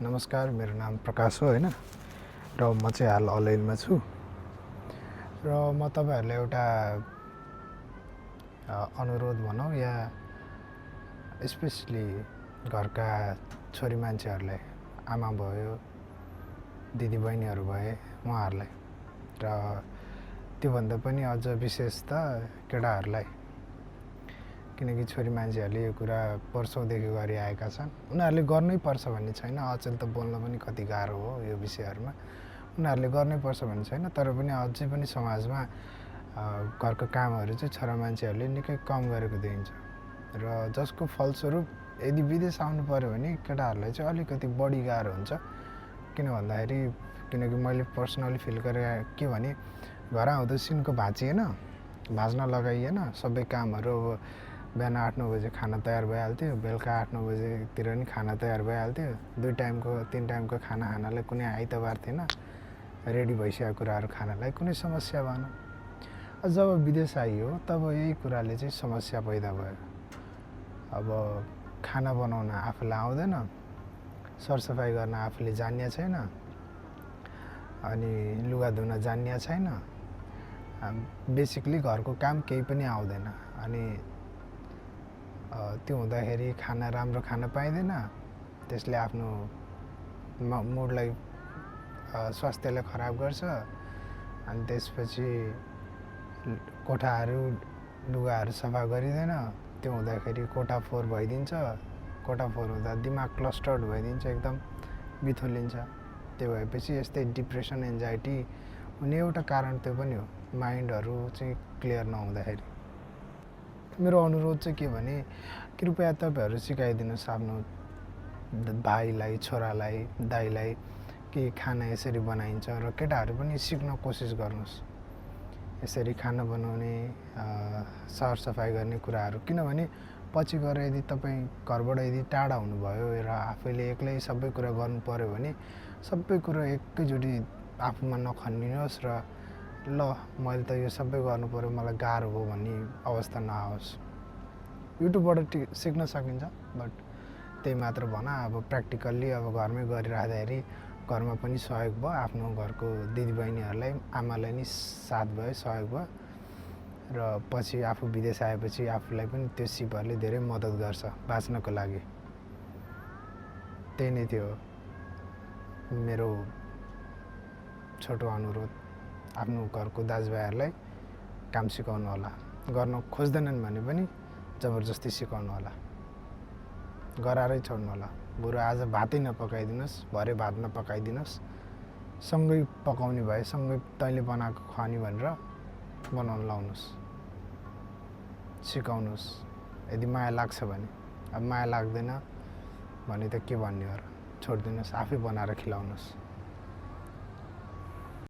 नमस्कार, मेरो नाम प्रकाश हो होइन, र म चाहिँ हाल अनलाइनमा छु र म तपाईँहरूलाई एउटा अनुरोध भनौँ या स्पेसली घरका छोरी मान्छेहरूलाई, आमा भयो, दिदीबहिनीहरू भए उहाँहरूलाई र त्योभन्दा पनि अझ विशेष त केटाहरूलाई, किनकि छोरी मान्छेहरूले यो कुरा वर्षौँदेखि गरिआएका छन्। उनीहरूले गर्नै पर्छ भन्ने छैन, अचेल त बोल्न पनि कति गाह्रो हो यो विषयहरूमा। उनीहरूले गर्नै पर्छ भन्ने छैन, तर पनि अझै पनि समाजमा घरको कामहरू चाहिँ छोरा मान्छेहरूले निकै कम गरेको देखिन्छ र जसको फलस्वरूप यदि विदेश आउनु पऱ्यो भने केटाहरूलाई चाहिँ अलिकति बढी गाह्रो हुन्छ। किन भन्दाखेरि किनकि मैले पर्सनली फिल गरेँ के भने घर आउँदा सिनको भाँच्न लगाइएन, सबै कामहरू अब बिहान 8-9 बजे खाना तयार भइहाल्थ्यो, बेलुका 8-9 बजेतिर नि खाना तयार भइहाल्थ्यो। 2 टाइमको 3 टाइमको खाना खानालाई कुनै आइतबार थिएन, रेडी भइसकेको कुराहरू खानालाई कुनै समस्या भएन। जब विदेश आइयो तब यही कुराले चाहिँ समस्या पैदा भयो। अब खाना बनाउन आफूलाई आउँदैन, सरसफाइ गर्न आफूले जान्ने छैन, अनि लुगा धुन जान्ने छैन, बेसिकली घरको काम केही पनि आउँदैन। अनि त्यो हुँदाखेरि राम्रो खाना पाइँदैन, त्यसले आफ्नो मुडलाई स्वास्थ्यलाई खराब गर्छ। अनि त्यसपछि कोठाहरू लुगाहरू सफा गरिँदैन, त्यो हुँदाखेरि कोठा फोहोर भइदिन्छ। कोठा फोहोर हुँदा दिमाग क्लस्टर्ड भइदिन्छ, एकदम बिथोलिन्छ। त्यो भएपछि यस्तै डिप्रेसन, एन्जाइटी हुने एउटा कारण त्यो पनि हो, माइन्डहरू चाहिँ क्लियर नहुँदाखेरि। मेरो अनुरोध चाहिँ के भने कृपया तपाईँहरू सिकाइदिनुहोस् आफ्नो भाइलाई, छोरालाई, दाइलाई कि खाना यसरी बनाइन्छ र केटाहरू पनि सिक्न कोसिस गर्नुहोस् यसरी खाना बनाउने, सरसफाइ गर्ने कुराहरू। किनभने पछि गएर यदि तपाईँ घरबाट यदि टाढा हुनुभयो र आफैले एक्लै सबै कुरा गर्नु पऱ्यो भने सबै कुरा एकैचोटि आफूमा नखन्निनुहोस् र ल मैले त यो सबै गर्नु पऱ्यो, मलाई गाह्रो भयो भन्ने अवस्था नआओस्। युट्युबबाट सिक्न सकिन्छ, बट त्यही मात्र भन। अब प्र्याक्टिकल्ली अब घरमै गरिराख्दाखेरि घरमा पनि सहयोग भयो, आफ्नो घरको दिदीबहिनीहरूलाई, आमालाई नि साथ भयो, सहयोग भयो र पछि आफू विदेश आएपछि आफूलाई पनि त्यो सिपहरूले धेरै मद्दत गर्छ बाँच्नको लागि। त्यही नै थियो मेरो छोटो अनुरोध। आफ्नो घरको दाजुभाइहरूलाई काम सिकाउनु होला, गर्न खोज्दैनन् भने पनि जबरजस्ती सिकाउनु होला, गराएरै छोड्नु होला। बरु आज भातै नपकाइदिनुहोस्, भरे भात नपकाइदिनुहोस्, सँगै पकाउने भए सँगै तैँले बनाएको खुवानी भनेर बनाउनु लाउनुहोस्, सिकाउनुहोस् यदि माया लाग्छ भने। अब माया लाग्दैन भने त के भन्ने हो र, छोडिदिनुहोस्, आफै बनाएर खिलाउनुहोस्।